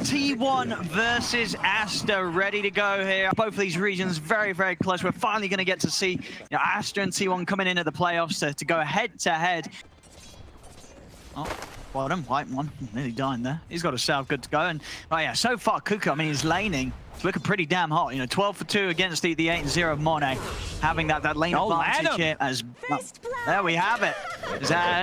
T1 versus ASTER ready to go here. Both of these regions very, very close. We're finally going to get to see ASTER and T1 coming in at the playoffs to go head-to-head. Oh, bottom, white one, nearly dying there. He's got a salve good to go. And oh yeah, so far, Kuku, I mean, he's laning. It's looking pretty damn hot. 12 for 2 against the 8-0 of Monet. Having that lane advantage here as there we have it.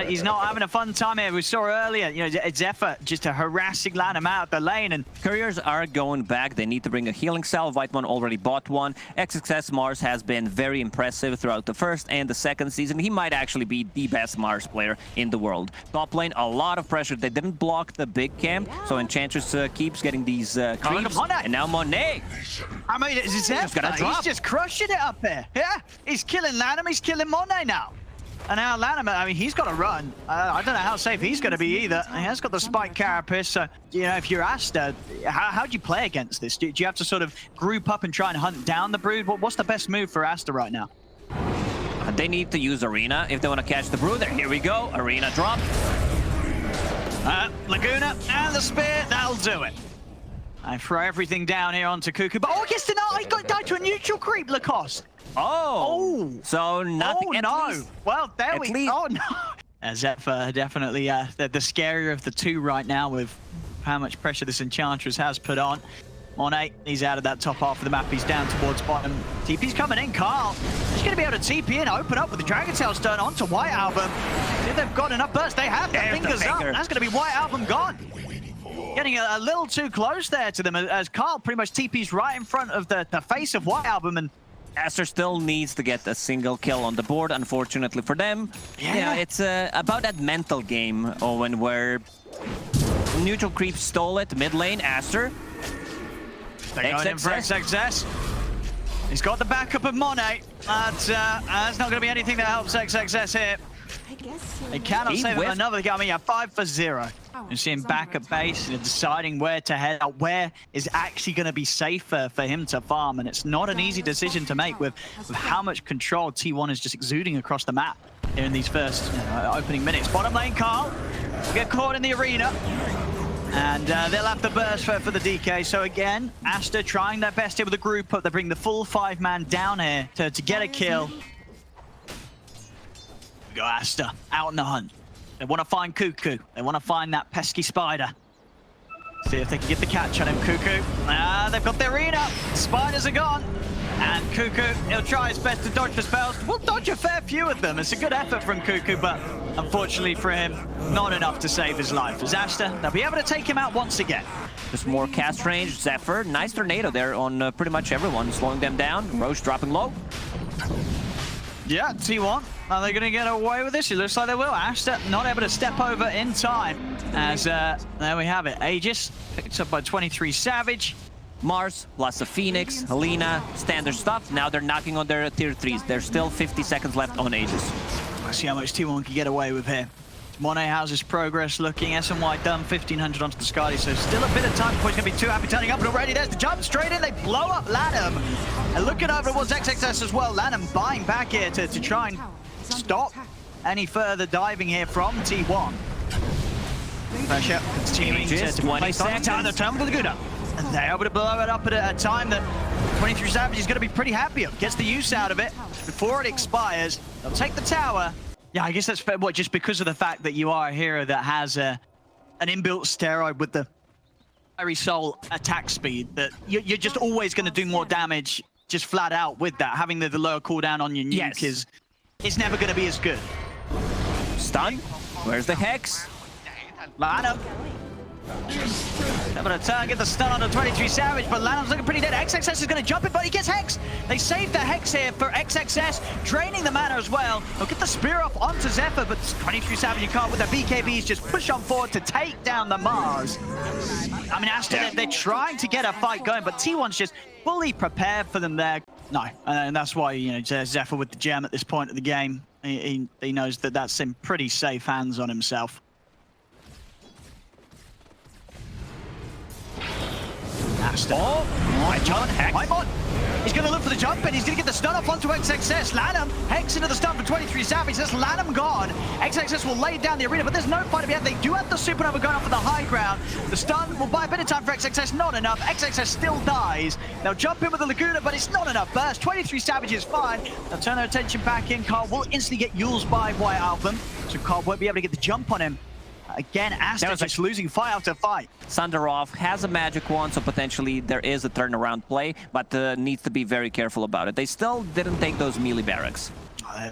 He's not having a fun time here. We saw earlier, Zephyr just harassing Lanham out the lane. And Couriers are going back. They need to bring a healing salve. White one already bought one. XXS Mars has been very impressive throughout the first and the second season. He might actually be the best Mars player in the world. Top lane, a lot of pressure. They didn't block the big camp, so Enchantress keeps getting these creeps. And now Monet. I mean, it's Zephyr. He's just crushing it up there. Yeah, he's killing Lanham. He's killing Monet now. And now Lanham, I mean, he's got to run. I don't know how safe he's going to be either. He has got the spike carapace, so, if you're ASTER, how do you play against this? Do you have to sort of group up and try and hunt down the Brood? What's the best move for ASTER right now? They need to use Arena if they want to catch the Brood. Here we go. Arena drop. Laguna and the Spear, that'll do it. I throw everything down here onto Kuku, but he gets denied. He got died to a neutral creep, Lacoste. Oh, so nothing. Oh no! Well, there we go. Oh no! Zephyr definitely the scarier of the two right now with how much pressure this Enchantress has put on. Monet, he's out of that top half of the map. He's down towards bottom. TP's coming in. Carl, he's going to be able to TP and open up with the Dragon Tail Stone onto White Album. If they've got enough burst, they have. Their fingers up. That's going to be White Album gone. Getting a little too close there to them as Carl pretty much TP's right in front of the face of White Album. And ASTER still needs to get a single kill on the board, unfortunately for them. Yeah, it's about that mental game, Owen, where neutral creep stole it, mid lane, ASTER. They're going in for XXS. He's got the backup of Monet. That's not going to be anything that helps XXS here. They cannot save him another game. I mean, 5 for 0. You see him back at base, deciding where to head out, where is actually going to be safer for him to farm. And it's not an easy decision to make with how much control T1 is just exuding across the map here in these first opening minutes. Bottom lane, Carl will get caught in the arena. And they'll have the burst for the DK. So again, ASTER trying their best here with the group up. They bring the full 5-man down here to get a kill. We go ASTER out on the hunt. They want to find Kuku. They want to find that pesky spider. See if they can get the catch on him. Kuku. They've got the arena. Spiders are gone. And Kuku, he'll try his best to dodge the spells. We'll dodge a fair few of them. It's a good effort from Kuku, but unfortunately for him, not enough to save his life. As ASTER, they'll be able to take him out once again. Just more cast range. Zephyr, nice tornado there on pretty much everyone, slowing them down. Roche dropping low. Yeah, T1. Are they going to get away with this? It looks like they will. ASTER not able to step over in time. As there we have it. Aegis picked up by 23 Savage. Mars plus a Phoenix, Helena, standard stuff. Now they're knocking on their tier 3s. There's still 50 seconds left on Aegis. Let's see how much T1 can get away with here. Monet, how's his progress looking? SNY done 1,500 onto the Scotty, so still a bit of time before he's going to be too happy turning up. And already there's the jump straight in. They blow up Lanham. And looking over towards XXS as well. Lanham buying back here to try and stop any further diving here from T1. Pressure continuing to be placed on the tower. The turn with the Gouda. And they're able to blow it up at a time that 23 Savage is going to be pretty happy of. Gets the use out of it before it expires. They'll take the tower. Yeah, I guess that's fair. Just because of the fact that you are a hero that has an inbuilt steroid with the Fiery Soul attack speed, that you're just always going to do more damage just flat out with that. Having the lower cooldown on your nuke is never going to be as good. Stun? Where's the Hex? Lanham. Able to target the stun on the 23 Savage, but Lanham's looking pretty dead. XXS is going to jump it, but he gets Hex. They save the Hex here for XXS, draining the mana as well. They'll get the spear off onto Zephyr, but 23 Savage, you can't with the BKBs just push on forward to take down the Mars. I mean, ASTER, they're trying to get a fight going, but T1's just fully prepared for them there. No, and that's why, Zephyr with the gem at this point of the game, he knows that that's in pretty safe hands on himself. ASTER. Oh, my John Hex. My bot. He's going to look for the jump in. He's going to get the stun off onto XXS. Lanham Hex into the stun for 23 Savage. That's Lanham gone. XXS will lay down the arena, but there's no fight to be had. They do have the supernova going off for the high ground. The stun will buy a bit of time for XXS. Not enough. XXS still dies. They'll jump in with the Laguna, but it's not enough burst. 23 Savage is fine. They'll turn their attention back in. Carl will instantly get used by White Album, so Carl won't be able to get the jump on him. Again, ASTER just losing fight after fight. Sandarov has a magic wand, so potentially there is a turnaround play, but needs to be very careful about it. They still didn't take those melee barracks.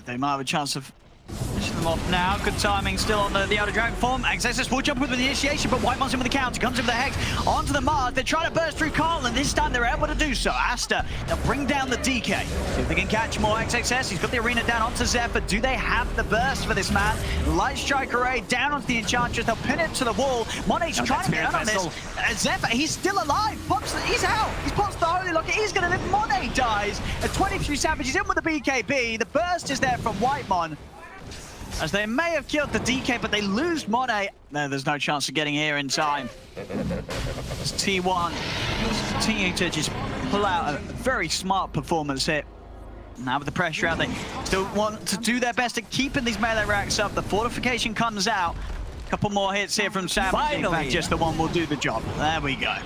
They might have a chance of finishing them off now. Good timing still on the Outer Dragon form. XXS will jump with the initiation, but Whitemon's in with the counter. Comes in with the Hex onto the Mars. They're trying to burst through Carl, and this time they're able to do so. ASTER, they'll bring down the DK. See if they can catch more XXS. He's got the arena down onto Zephyr. Do they have the burst for this man? Light Strike Array down onto the Enchantress. They'll pin it to the wall. Monet's trying to get out on this. Zephyr, he's still alive. He's out. He's popped the Holy Locket. He's going to live. Monet dies. At 23 Savage, he's in with the BKB. The burst is there from Whitemon, as they may have killed the DK, but they lose Monet. No, there's no chance of getting here in time. It's T1 continuing to just pull out a very smart performance here. Now with the pressure out, they still want to do their best at keeping these melee racks up. The fortification comes out. A couple more hits here from Sam. In fact, just the one will do the job. There we go.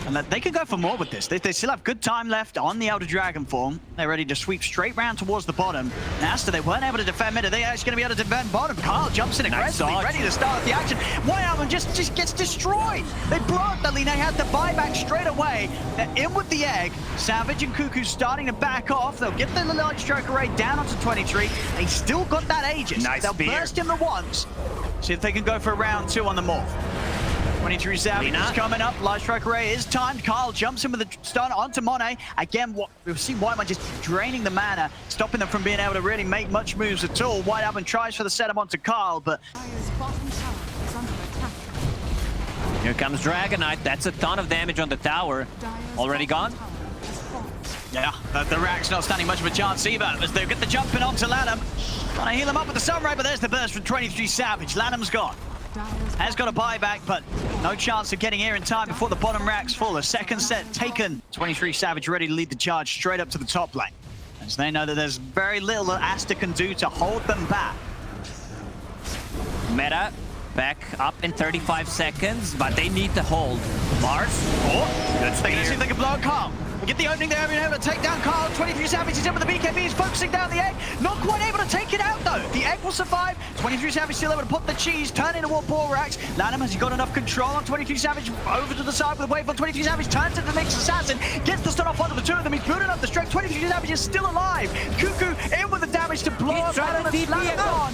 And they can go for more with this. They still have good time left on the Elder Dragon form. They're ready to sweep straight round towards the bottom. And ASTER, they weren't able to defend mid. Are they actually going to be able to defend bottom? Carl jumps in aggressively, ready to start the action. White Album just gets destroyed. They blocked the lead. They had to buy back straight away. They're in with the egg. Savage and Cuckoo starting to back off. They'll get the Light Stroke Array down onto 23. They still got that Aegis. They'll burst him the once. See if they can go for round 2 on the Morph. 23 Savage is coming up. Light Strike Array is timed. Carl jumps in with the stun onto Monet. Again, we've seen Whitemon just draining the mana, stopping them from being able to really make much moves at all. White Album tries for the setup onto Carl, but here comes Dragonite. That's a ton of damage on the tower. Already gone? Yeah, the Rack's not standing much of a chance either, as they get the jump in onto Lanham. Trying to heal him up with the Sunray, but there's the burst from 23 Savage. Lanham's gone. Has got a buyback, but no chance of getting here in time before the bottom racks fall. The second set taken. 23 Savage ready to lead the charge straight up to the top lane, as they know that there's very little that ASTER can do to hold them back. Meta back up in 35 seconds, but they need to hold. Mars, good spear. They're gonna see if they can blow a Carl. We get the opening there, being able to take down Carl. 23 Savage is in with the BKB, he's focusing down the egg. Not quite able to take it out though. The egg will survive. 23 Savage still able to put the cheese, turn into a ball racks. Lanham, has he got enough control on 23 Savage? Over to the side with a wave on 23 Savage, turns into the next assassin, gets the stun off onto the two of them. He's building up the strength. 23 Savage is still alive. Cuckoo in with the damage to blow up Lanham on.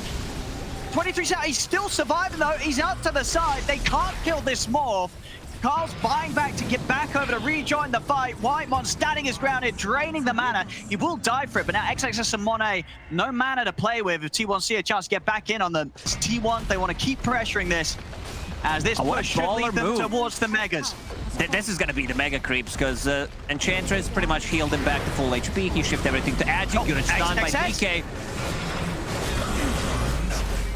23 Savage, he's still surviving though. He's out to the side. They can't kill this Morph. Carl's buying back to get back over to rejoin the fight. Whitemon standing his ground here, draining the mana. He will die for it, but now XXS and Monet, no mana to play with. If T1 see a chance to get back in on the T1, they want to keep pressuring this, as this push should lead them towards the Megas. This is going to be the mega creeps, because Enchantress pretty much healed him back to full HP. He shifted everything to Agi. Good stun by DK.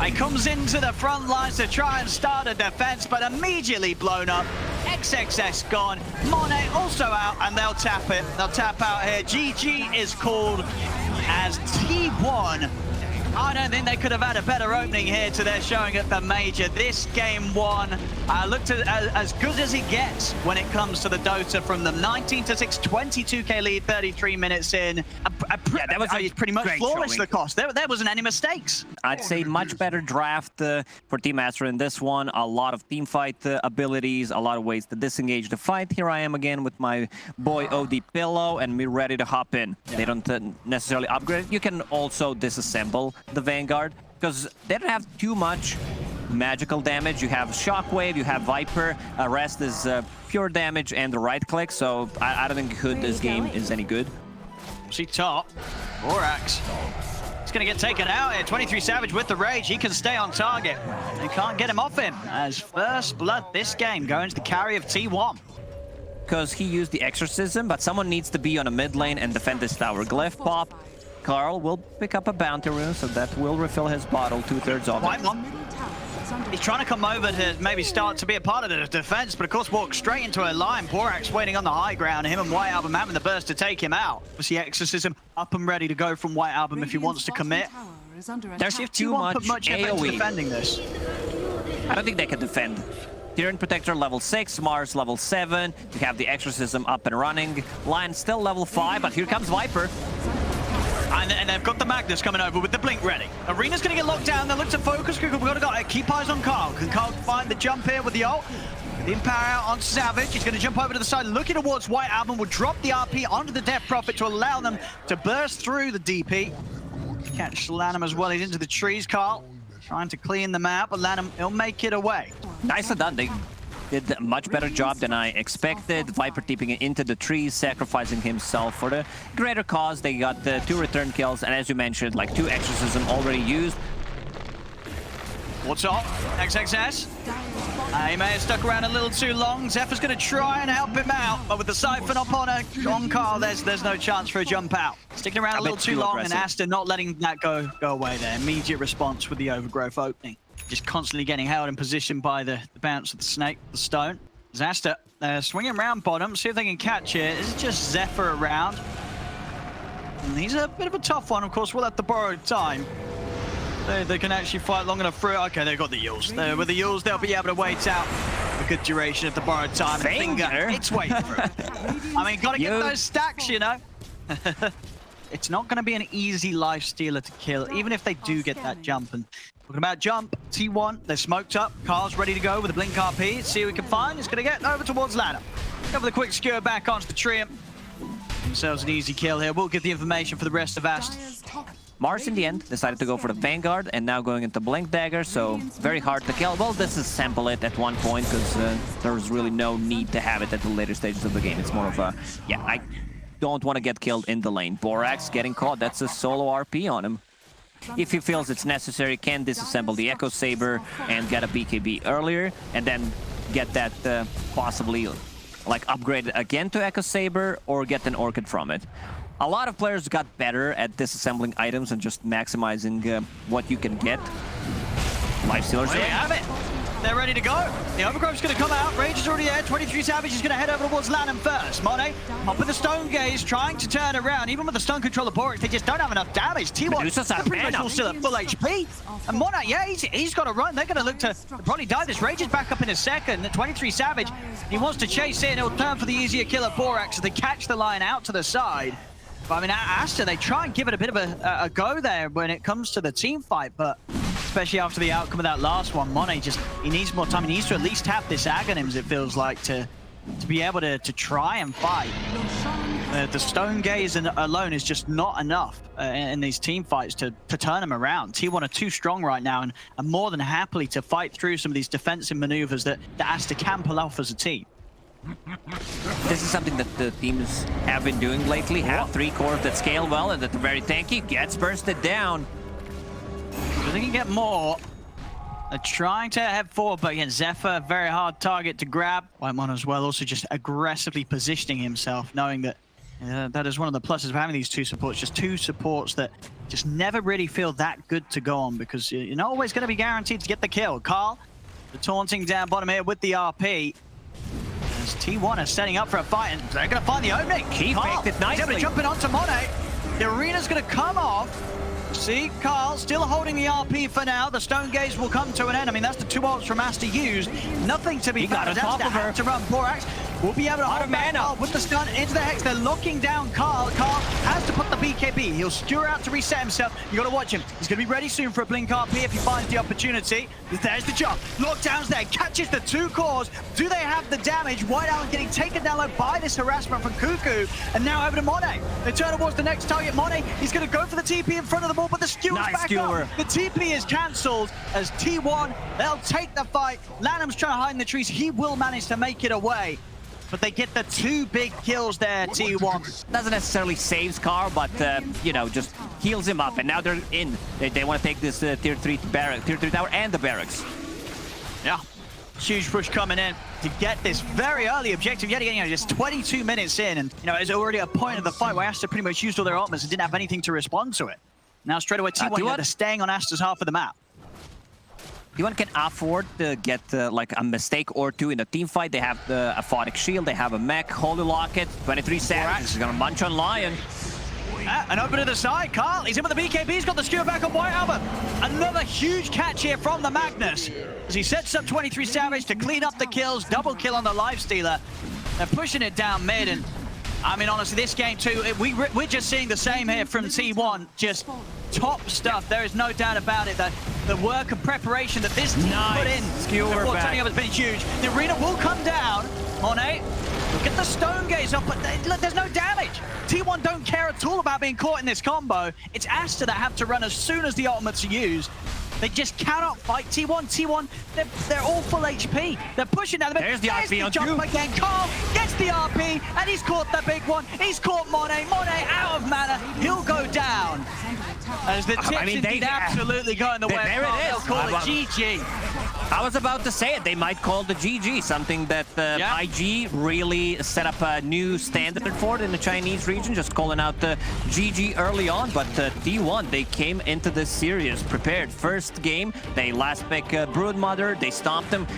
He comes into the front lines to try and start a defense, but immediately blown up. XXS gone, Monet also out, and they'll tap it. They'll tap out here. GG is called, as T1. I don't think they could have had a better opening here to their showing at the Major. This game one looked as good as it gets when it comes to the Dota, from the 19-6, 22k lead, 33 minutes in. Yeah, that was pretty much flawless, Lacoste. There wasn't any mistakes. I'd say much better draft for Team ASTER in this one. A lot of team fight abilities, a lot of ways to disengage the fight. Here I am again with my boy ODPillow, and we're ready to hop in. Yeah. They don't necessarily upgrade. You can also disassemble the Vanguard, because they don't have too much magical damage. You have Shockwave, you have Viper, rest is pure damage and the right click, so I don't think this game is any good. See top, Borax. He's gonna get taken out here. 23 Savage with the rage, he can stay on target. They can't get him off him, as first blood this game going to the carry of T1. Because he used the Exorcism, but someone needs to be on a mid lane and defend this tower. Glyph pop. Carl will pick up a bounty rune, so that will refill his bottle, 2/3 of it. He's trying to come over to maybe start to be a part of the defense, but of course walks straight into a line. Borax waiting on the high ground. Him and White Album having the burst to take him out. Obviously, Exorcism up and ready to go from White Album if he wants to commit. There's too much effort AoE. defending this. I don't think they can defend. Tyrant Protector level 6, Mars level 7. We have the Exorcism up and running. Lion still level 5, but here comes Viper. And they've got the Magnus coming over with the Blink ready. Arena's going to get locked down. They look to focus. We've got to keep eyes on Carl. Can Carl find the jump here with the ult? The Impact out on Savage. He's going to jump over to the side, looking towards White Album. Will drop the RP onto the Death Prophet to allow them to burst through the DP. Catch Lanham as well. He's into the trees, Carl. Trying to clean the map, but Lanham, he'll make it away. Nicely done. They did a much better job than I expected. Viper tipping it into the trees, sacrificing himself for the greater cause. They got the 2 return kills, and as you mentioned, like 2 Exorcism already used. What's up? XXS. He may have stuck around a little too long. Zephyr's going to try and help him out, but with the Siphon up on Carl, there's no chance for a jump out. Sticking around a little too long, and ASTER not letting that go away there. Immediate response with the Overgrowth opening. Just constantly getting held in position by the bounce of the snake, the stone. As ASTER swinging around bottom, see if they can catch it. This is just Zephyr around. And he's a bit of a tough one, of course. We'll have to borrow time. They can actually fight long enough through it. Okay, they've got the Yules. With the Yules, they'll be able to wait out a good duration of the borrowed time. Finger. It's waiting through. I mean, got to get those stacks, you know. It's not going to be an easy life stealer to kill, even if they do get that jump. And talking about jump, T1, they're smoked up. Carl's ready to go with a Blink RP. Let's see what we can find. He's going to get over towards ladder. Go with a quick skewer back onto the tree. Themselves an easy kill here. We'll get the information for the rest of ASTER. Mars in the end decided to go for the Vanguard and now going into Blink Dagger, so very hard to kill. Well, disassemble it at one point because there's really no need to have it at the later stages of the game. It's more of a, yeah, I don't want to get killed in the lane. Borax getting caught, that's a solo RP on him. If he feels it's necessary, can disassemble the Echo Saber and get a BKB earlier, and then get that possibly like upgraded again to Echo Saber or get an Orchid from it. A lot of players got better at disassembling items and just maximizing what you can get. Lifestealers. There you have it. They're ready to go. The Overgrowth's going to come out. Rage is already there. 23 Savage is going to head over towards Lanham first. Monet up with the Stone Gaze, trying to turn around. Even with the Stone Controller Borax, they just don't have enough damage. T1, they're pretty much all still at full HP. And Monet, yeah, he's got to run. They're going to look to probably die. This Rage is back up in a second. 23 Savage, he wants to chase in. He'll turn for the easier kill of Borax as they catch the line out to the side. But, I mean, ASTER, they try and give it a bit of a go there when it comes to the team fight, but especially after the outcome of that last one, Monet just, he needs more time. He needs to at least have this Aghanims, it feels like, to be able to try and fight. The Stone Gaze alone is just not enough in these team fights to turn them around. T1 are too strong right now and are more than happily to fight through some of these defensive maneuvers that ASTER can pull off as a team. This is something that the teams have been doing lately. Have 3 cores that scale well and that are very tanky. Gets bursted down. So they can get more. They're trying to head forward, but again, Zephyr, very hard target to grab. Whitemon as well, also just aggressively positioning himself, knowing that that is one of the pluses of having these 2 supports. Just 2 supports that just never really feel that good to go on because you're not always going to be guaranteed to get the kill. Carl, the taunting down bottom here with the RP. As T1 are setting up for a fight, and they're going to find the opening. He faked it nicely. Jumping onto Monet. The arena's going to come off. See, Carl still holding the RP for now. The Stone Gaze will come to an end. I mean, that's the 2 ults from ASTER used. Nothing to be found. That's to run. Borax will be able to hold back Carl with the stun into the Hex. They're locking down Carl. Carl has to put the BKB. He'll skewer out to reset himself. You got to watch him. He's going to be ready soon for a Blink RP if he finds the opportunity. There's the jump. Lockdown's there. Catches the 2 cores. Do they have the damage? White Allen getting taken down low by this harassment from Cuckoo. And now over to Monet. They turn towards the next target. Monet, he's going to go for the TP in front of the ball, but the skewer's back up. The TP is cancelled as T1, they'll take the fight. Lanham's trying to hide in the trees. He will manage to make it away. But they get the 2 big kills there, T1. Doesn't necessarily save Carl, but, you know, just heals him up. And now they're in. They want to take this tier 3 tower and the barracks. Yeah. Huge push coming in to get this very early objective. Yet again, you know, just 22 minutes in. And, you know, it's already a point of the fight where ASTER pretty much used all their ultimates and didn't have anything to respond to it. Now straight away, T1, they're staying on ASTER's half of the map. T1 can afford to get like a mistake or two in the team fight. They have the Aphotic Shield, they have a mech, Holy Locket, 23 seconds. He's gonna munch on Lion. And over to the side, Carl, he's in with the BKB, he's got the skewer back on White Albert. Another huge catch here from the Magnus, as he sets up 23 Savage to clean up the kills, double kill on the Lifestealer. They're pushing it down mid, and I mean, honestly, this game too, we're just seeing the same here from T1, just top stuff. There is no doubt about it that the work and preparation that this team put in before turning up has been huge. The arena will come down. Monet, look at the stone gaze up, but look, there's no damage. T1 don't care at all about being caught in this combo. It's ASTER that have to run as soon as the ultimates are used. They just cannot fight T1. T1, they're all full HP. They're pushing down the mid. There's the RP on jump again. Carl gets the RP, and he's caught the big one. He's caught Monet. Monet out of mana. He'll go down. As the tips indeed absolutely going the way of there Carl. it is. They'll call it GG. I was about to say it. They might call the GG, something that IG really set up a new standard for it in the Chinese region, just calling out the GG early on. But T1, they came into this series prepared. First game, they last pick Broodmother, they stomped them,